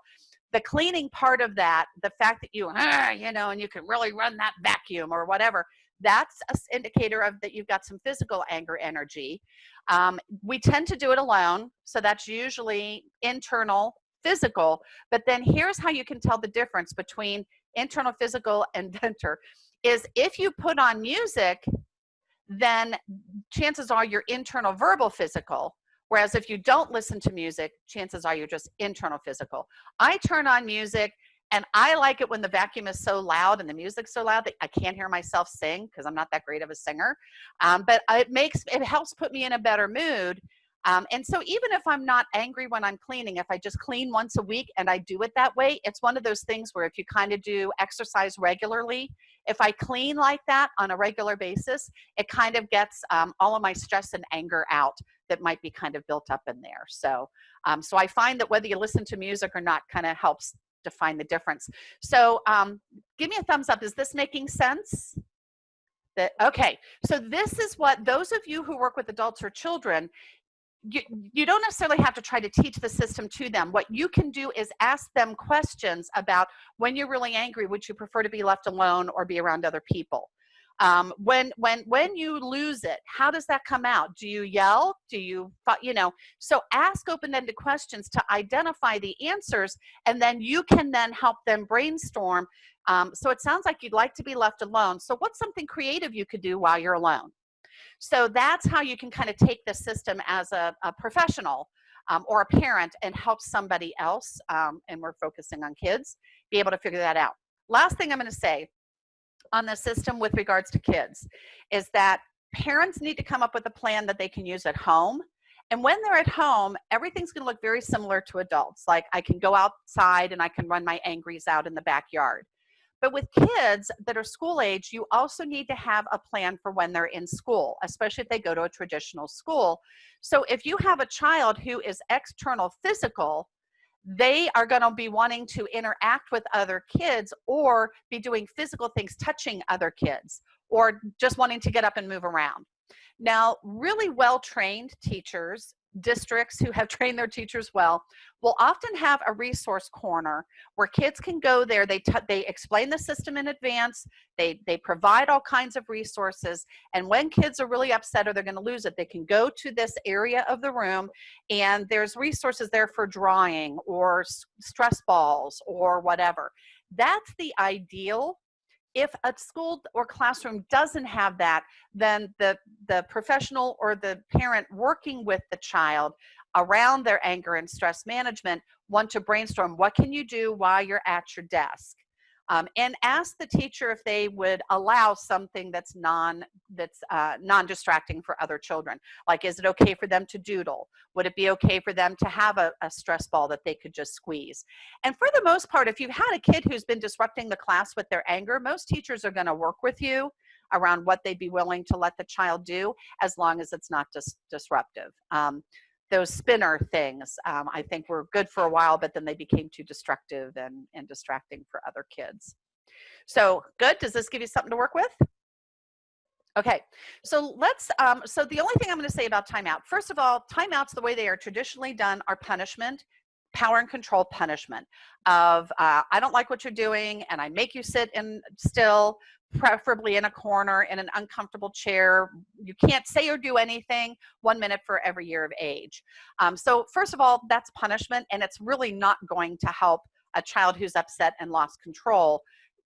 the cleaning part of that, the fact that and you can really run that vacuum or whatever, that's an indicator of that you've got some physical anger energy. We tend to do it alone, so that's usually internal physical. But then here's how you can tell the difference between internal physical and venter is if you put on music, then chances are you're internal verbal physical. Whereas if you don't listen to music, chances are you're just internal physical. I turn on music, and I like it when the vacuum is so loud and the music's so loud that I can't hear myself sing because I'm not that great of a singer. But it helps put me in a better mood. And so even if I'm not angry when I'm cleaning, if I just clean once a week and I do it that way, it's one of those things where if you kind of do exercise regularly, if I clean like that on a regular basis, it kind of gets all of my stress and anger out that might be kind of built up in there. So I find that whether you listen to music or not kind of helps define the difference. So give me a thumbs up. Is this making sense? Okay, so this is what those of you who work with adults or children, you don't necessarily have to try to teach the system to them. What you can do is ask them questions about when you're really angry, would you prefer to be left alone or be around other people? When you lose it, how does that come out? Do you yell? So ask open-ended questions to identify the answers, and then you can then help them brainstorm. So it sounds like you'd like to be left alone. So what's something creative you could do while you're alone? So that's how you can kind of take the system as a professional or a parent and help somebody else, and we're focusing on kids, be able to figure that out. Last thing I'm going to say on the system with regards to kids is that parents need to come up with a plan that they can use at home. And when they're at home, everything's going to look very similar to adults. Like I can go outside and I can run my angries out in the backyard. But with kids that are school age, you also need to have a plan for when they're in school, especially if they go to a traditional school. So if you have a child who is external physical, they are going to be wanting to interact with other kids or be doing physical things, touching other kids, or just wanting to get up and move around. Now, really well-trained teachers districts who have trained their teachers well will often have a resource corner where kids can go there. They explain the system in advance. They provide all kinds of resources. And when kids are really upset or they're going to lose it, they can go to this area of the room, and there's resources there for drawing or stress balls or whatever. That's the ideal. If a school or classroom doesn't have that, then the professional or the parent working with the child around their anger and stress management want to brainstorm, what can you do while you're at your desk? And ask the teacher if they would allow something that's non-distracting for other children. Like, is it okay for them to doodle? Would it be okay for them to have a stress ball that they could just squeeze? And for the most part, if you've had a kid who's been disrupting the class with their anger, most teachers are going to work with you around what they'd be willing to let the child do, as long as it's not disruptive. Those spinner things, I think, were good for a while, but then they became too destructive and distracting for other kids. So good. Does this give you something to work with? Okay, so so the only thing I'm going to say about timeout, first of all, timeouts, the way they are traditionally done, are punishment, power and control punishment of, I don't like what you're doing, and I make you sit still, preferably in a corner, in an uncomfortable chair. You can't say or do anything, 1 minute for every year of age. So first of all, that's punishment, and it's really not going to help a child who's upset and lost control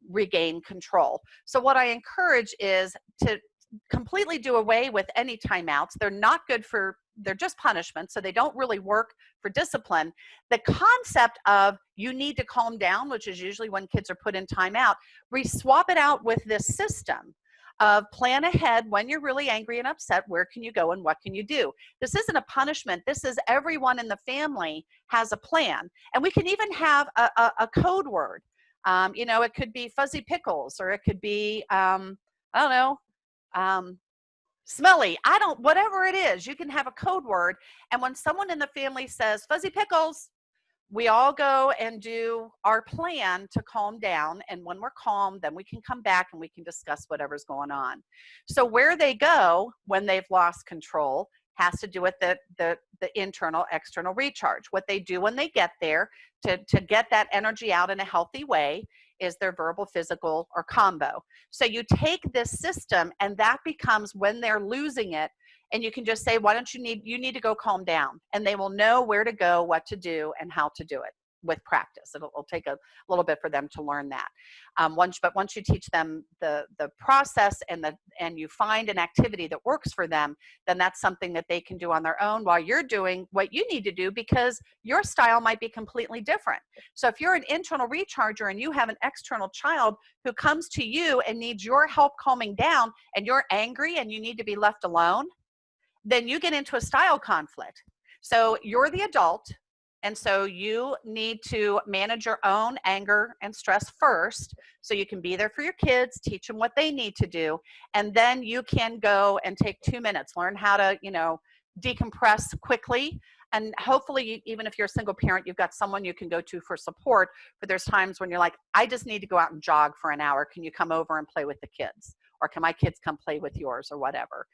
regain control. So what I encourage is to completely do away with any timeouts. They're not good they're just punishment, so they don't really work for discipline. The concept of you need to calm down, which is usually when kids are put in timeout, swap it out with this system of plan ahead when you're really angry and upset, where can you go and what can you do? This isn't a punishment. This is everyone in the family has a plan. And we can even have a code word. It could be fuzzy pickles, or it could be, I don't know, smelly, whatever it is, you can have a code word. And when someone in the family says fuzzy pickles, we all go and do our plan to calm down. And when we're calm, then we can come back and we can discuss whatever's going on. So where they go when they've lost control has to do with the internal, external recharge. What they do when they get there to get that energy out in a healthy way is their verbal, physical, or combo. So you take this system, and that becomes when they're losing it, and you can just say, why don't you need to go calm down, and they will know where to go, what to do, and how to do it with practice. It'll take a little bit for them to learn that. But once you teach them the process and you find an activity that works for them, then that's something that they can do on their own while you're doing what you need to do, because your style might be completely different. So if you're an internal recharger and you have an external child who comes to you and needs your help calming down, and you're angry and you need to be left alone, then you get into a style conflict. So you're the adult, and so you need to manage your own anger and stress first, so you can be there for your kids, teach them what they need to do, and then you can go and take 2 minutes, learn how to, decompress quickly. And hopefully, even if you're a single parent, you've got someone you can go to for support. But there's times when you're like, I just need to go out and jog for an hour. Can you come over and play with the kids? Or can my kids come play with yours, or whatever,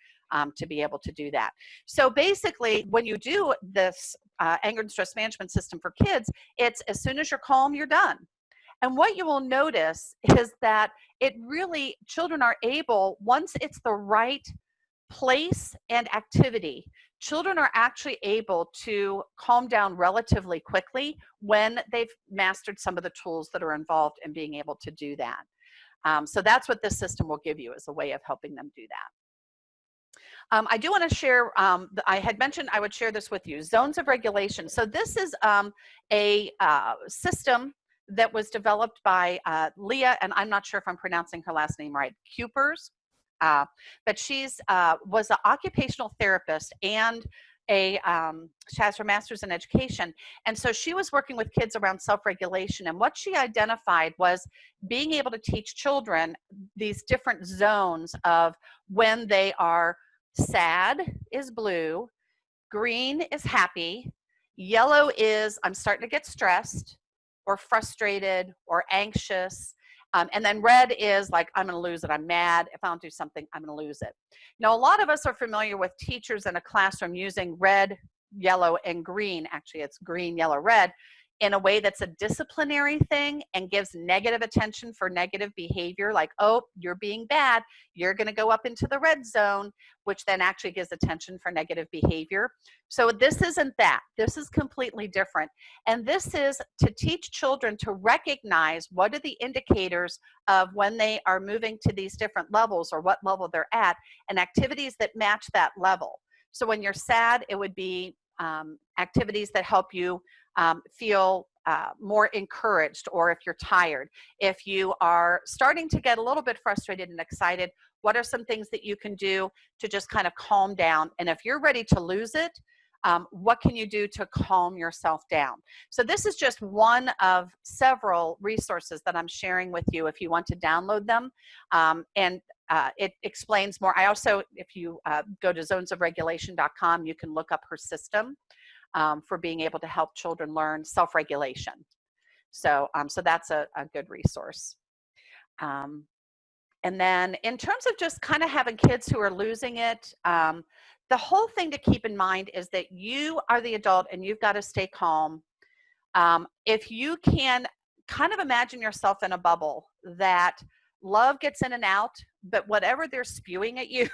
to be able to do that. So basically, when you do this anger and stress management system for kids, it's as soon as you're calm, you're done. And what you will notice is that children are able, once it's the right place and activity, children are actually able to calm down relatively quickly when they've mastered some of the tools that are involved in being able to do that. So that's what this system will give you, as a way of helping them do that. I do want to share, I had mentioned I would share this with you, zones of regulation. So this is a system that was developed by Leah, and I'm not sure if I'm pronouncing her last name right, Cupers, but she's was an occupational therapist, and she has her master's in education. And so she was working with kids around self-regulation. And what she identified was being able to teach children these different zones of when they are sad is blue, green is happy, yellow is I'm starting to get stressed or frustrated or anxious. And then red is like, I'm going to lose it. I'm mad. If I don't do something, I'm going to lose it. Now, a lot of us are familiar with teachers in a classroom using red, yellow, and green. Actually, it's green, yellow, red, in a way that's a disciplinary thing and gives negative attention for negative behavior, like, oh, you're being bad, you're going to go up into the red zone, which then actually gives attention for negative behavior. So this isn't that. This is completely different. And this is to teach children to recognize what are the indicators of when they are moving to these different levels, or what level they're at, and activities that match that level. So when you're sad, it would be activities that help you feel more encouraged, or if you're tired. If you are starting to get a little bit frustrated and excited, what are some things that you can do to just kind of calm down? And if you're ready to lose it, what can you do to calm yourself down? So this is just one of several resources that I'm sharing with you if you want to download them. It explains more. I also, if you go to zonesofregulation.com, you can look up her system for being able to help children learn self-regulation. So that's a good resource. And then in terms of just kind of having kids who are losing it, the whole thing to keep in mind is that you are the adult and you've got to stay calm. If you can kind of imagine yourself in a bubble that love gets in and out, but whatever they're spewing at you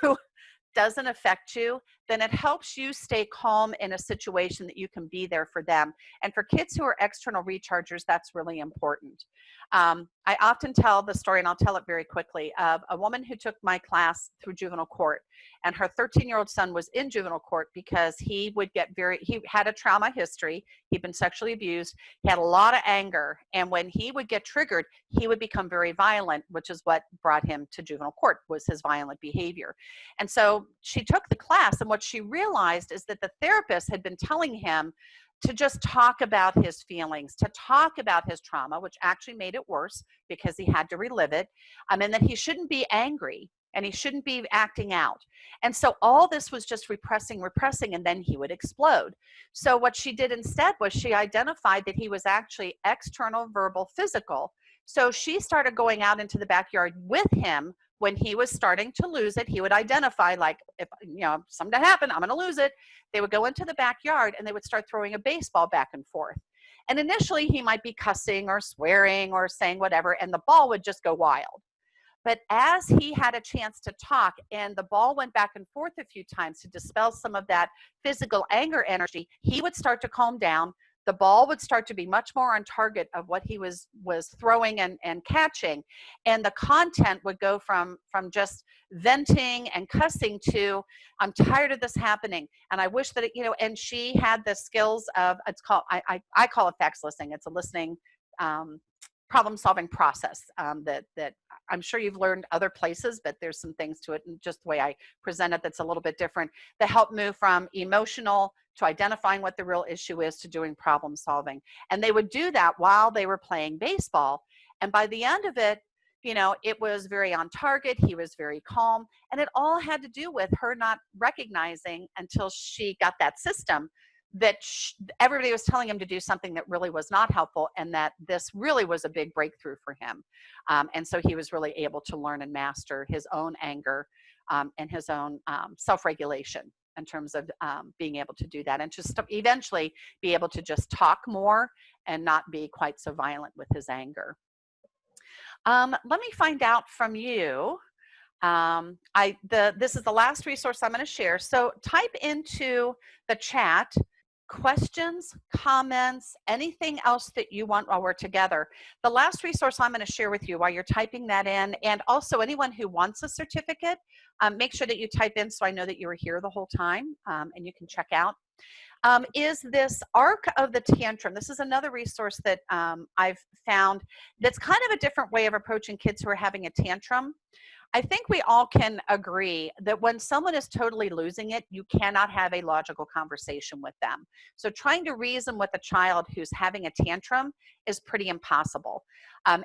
doesn't affect you, then it helps you stay calm in a situation that you can be there for them. And for kids who are external rechargers, that's really important. I often tell the story, and I'll tell it very quickly, of a woman who took my class through juvenile court, and her 13-year-old son was in juvenile court because he had a trauma history. He'd been sexually abused. He had a lot of anger. And when he would get triggered, he would become very violent, which is what brought him to juvenile court, was his violent behavior. And so she took the class, and what she realized is that the therapist had been telling him to just talk about his feelings, to talk about his trauma, which actually made it worse because he had to relive it, and that he shouldn't be angry and he shouldn't be acting out. And so all this was just repressing, and then he would explode. So what she did instead was she identified that he was actually external, verbal, physical. So she started going out into the backyard with him. When he was starting to lose it, he would identify, like, if something happened, I'm going to lose it. They would go into the backyard and they would start throwing a baseball back and forth. And initially he might be cussing or swearing or saying whatever, and the ball would just go wild. But as he had a chance to talk and the ball went back and forth a few times to dispel some of that physical anger energy, he would start to calm down. The ball would start to be much more on target of what he was throwing and catching. And the content would go from just venting and cussing to, I'm tired of this happening. And I wish that, and she had the skills of, it's called, I call it facts listening. It's a listening problem-solving process that I'm sure you've learned other places, but there's some things to it, and just the way I present it that's a little bit different, that help move from emotional to identifying what the real issue is to doing problem solving. And they would do that while they were playing baseball. And by the end of it, it was very on target. He was very calm. And it all had to do with her not recognizing, until she got that system, that everybody was telling him to do something that really was not helpful, and that this really was a big breakthrough for him. And so he was really able to learn and master his own anger and his own self-regulation in terms of being able to do that, and just eventually be able to just talk more and not be quite so violent with his anger. Let me find out from you. This is the last resource I'm going to share. So type into the chat questions, comments, anything else that you want while we're together. The last resource I'm going to share with you while you're typing that in, and also anyone who wants a certificate, make sure that you type in so I know that you were here the whole time, and you can check out, is this Arc of the Tantrum. This is another resource that I've found that's kind of a different way of approaching kids who are having a tantrum. I think we all can agree that when someone is totally losing it, you cannot have a logical conversation with them. So trying to reason with a child who's having a tantrum is pretty impossible.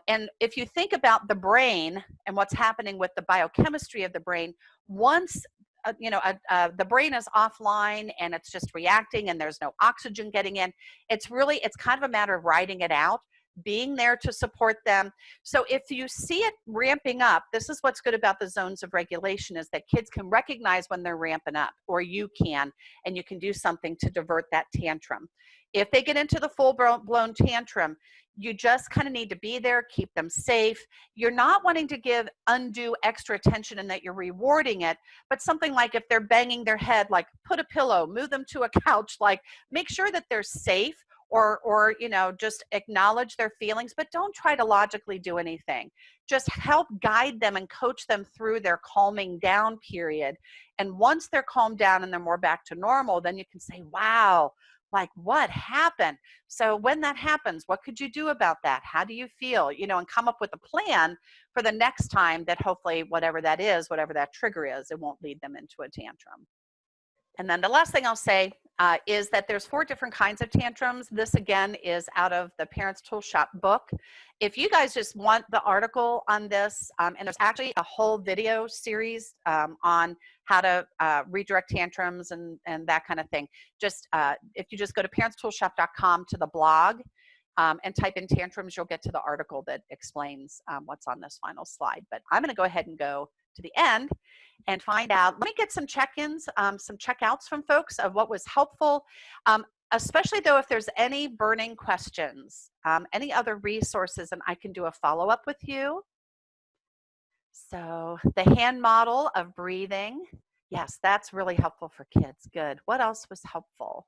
And if you think about the brain and what's happening with the biochemistry of the brain, once the brain is offline and it's just reacting and there's no oxygen getting in, it's kind of a matter of riding it out. being there to support them. So if you see it ramping up, this is what's good about the zones of regulation, is that kids can recognize when they're ramping up, or you can, and you can do something to divert that tantrum. If they get into the full-blown tantrum, you just kind of need to be there, keep them safe. You're not wanting to give undue extra attention and that you're rewarding it, but something like if they're banging their head, like put a pillow, move them to a couch, like make sure that they're safe, or just acknowledge their feelings, but don't try to logically do anything. Just help guide them and coach them through their calming down period. And once they're calmed down and they're more back to normal, then you can say, wow, like what happened? So when that happens, what could you do about that? How do you feel? And come up with a plan for the next time that hopefully whatever that is, whatever that trigger is, it won't lead them into a tantrum. And then the last thing I'll say is that there's 4 different kinds of tantrums. This again is out of the Parents Tool Shop book. If you guys just want the article on this, and there's actually a whole video series on how to redirect tantrums and that kind of thing. Just if you just go to parentstoolshop.com to the blog and type in tantrums, you'll get to the article that explains what's on this final slide. But I'm going to go ahead and go to the end and find out. Let me get some check-ins, some checkouts from folks of what was helpful, especially though if there's any burning questions, any other resources, and I can do a follow-up with you. So the hand model of breathing. Yes, that's really helpful for kids. Good. What else was helpful?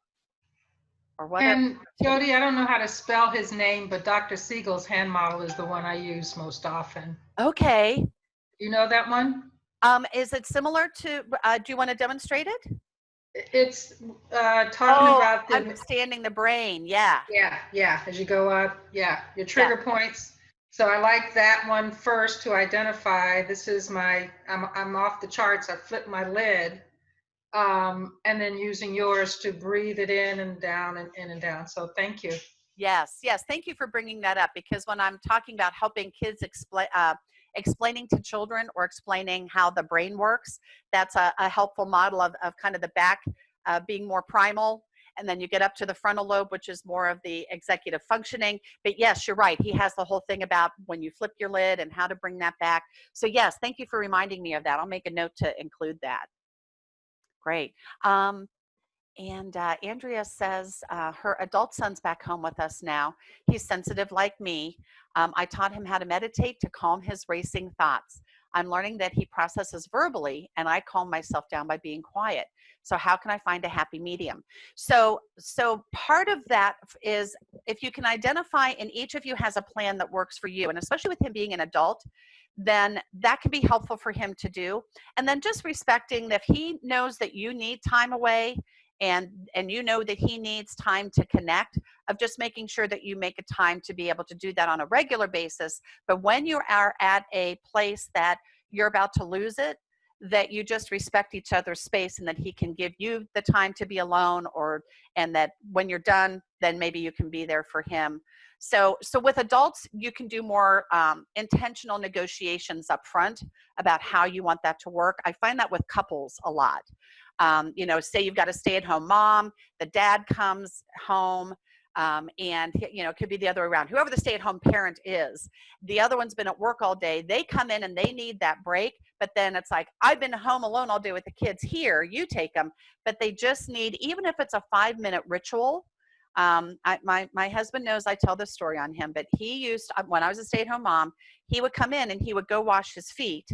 Or what? And Jody, I don't know how to spell his name, but Dr. Siegel's hand model is the one I use most often. Okay. You know that one? Is it similar to, do you want to demonstrate it? It's talking about the understanding the brain. Yeah. Yeah. As you go up, your trigger points. So I like that one first to identify. This is I'm off the charts. I flip my lid, and then using yours to breathe it in and down and in and down. So thank you. Yes. Thank you for bringing that up, because when I'm talking about helping kids explaining to children or explaining how the brain works, that's a helpful model of kind of the back being more primal, and then you get up to the frontal lobe, which is more of the executive functioning. But yes, you're right, he has the whole thing about when you flip your lid and how to bring that back. So yes, thank you for reminding me of that. I'll make a note to include that. Great. And Andrea says her adult son's back home with us now. He's sensitive like me. I taught him how to meditate to calm his racing thoughts. I'm learning that he processes verbally, and I calm myself down by being quiet. So how can I find a happy medium? So part of that is if you can identify, and each of you has a plan that works for you, and especially with him being an adult, then that can be helpful for him to do. And then just respecting that if he knows that you need time away, and you know that he needs time to connect, of just making sure that you make a time to be able to do that on a regular basis. But when you are at a place that you're about to lose it, that you just respect each other's space, and that he can give you the time to be alone, and that when you're done, then maybe you can be there for him. So with adults, you can do more intentional negotiations up front about how you want that to work. I find that with couples a lot. Say you've got a stay-at-home mom, the dad comes home, and it could be the other way around. Whoever the stay-at-home parent is, the other one's been at work all day. They come in and they need that break, but then it's like, I've been home alone all day with the kids. Here, you take them. But they just need, even if it's a 5-minute ritual. My husband knows I tell this story on him, but he used, when I was a stay-at-home mom, he would come in and he would go wash his feet.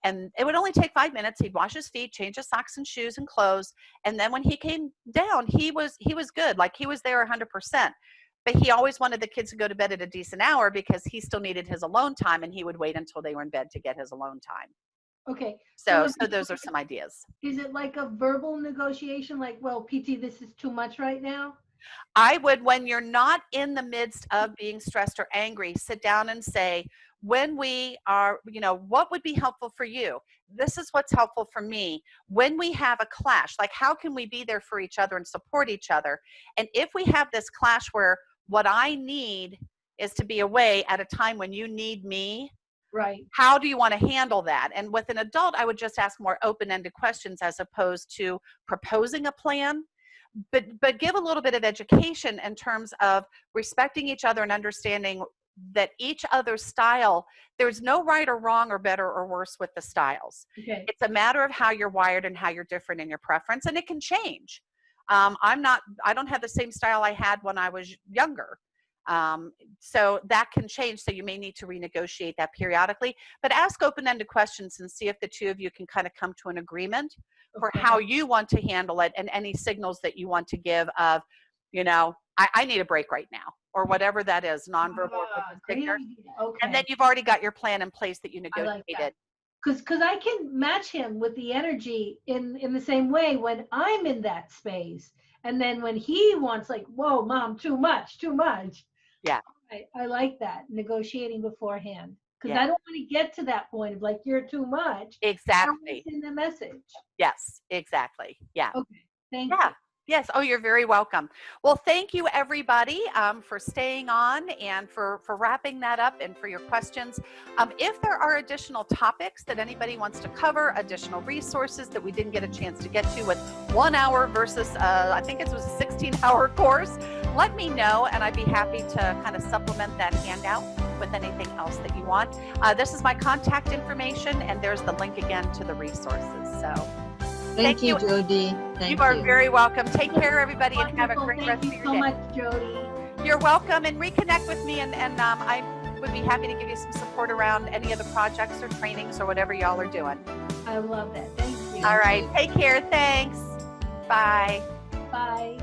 And it would only take 5 minutes. He'd wash his feet, change his socks and shoes and clothes. And then when he came down, he was good. Like he was there 100%. But he always wanted the kids to go to bed at a decent hour because he still needed his alone time, and he would wait until they were in bed to get his alone time. Okay. So those are some ideas. Is it like a verbal negotiation? Like, well, PT, this is too much right now? I would, when you're not in the midst of being stressed or angry, sit down and say, when we are, what would be helpful for you? This is what's helpful for me. When we have a clash, like how can we be there for each other and support each other? And if we have this clash where what I need is to be away at a time when you need me, right? How do you want to handle that? And with an adult, I would just ask more open-ended questions as opposed to proposing a plan. but give a little bit of education in terms of respecting each other and understanding that each other's style, there's no right or wrong or better or worse with the styles. Okay. It's a matter of how you're wired and how you're different in your preference, and it can change. I don't have the same style I had when I was younger. So that can change. So you may need to renegotiate that periodically, but ask open-ended questions and see if the two of you can kind of come to an agreement for how you want to handle it, and any signals that you want to give of, you know, I need a break right now, or whatever that is, nonverbal or Great gesticular. idea. Okay. And then you've already got your plan in place that you I like negotiated. that. Because I can match him with the energy in the same way when I'm in that space. And then when he wants, like, whoa, mom, too much. Yeah. I like that, negotiating beforehand. Because Yeah. I don't want to get to that point of like, you're too much. Exactly. In the message. Yes, exactly. Yeah. Okay. Thank Yeah. you. Yes. Oh, you're very welcome. Well, thank you everybody for staying on and for wrapping that up and for your questions. If there are additional topics that anybody wants to cover, additional resources that we didn't get a chance to get to with 1 hour versus I think it was a 16-hour course, let me know and I'd be happy to kind of supplement that handout with anything else that you want. This is my contact information, and there's the link again to the resources. So Thank you, Jody. Thank you are very welcome. Take care, everybody, and have a Wonderful. great rest of your Thank you so day. much, Jody. You're welcome, and reconnect with me, and I would be happy to give you some support around any of the projects or trainings or whatever y'all are doing. I love that. Thank you. All right. Take care. Thanks. Bye. Bye.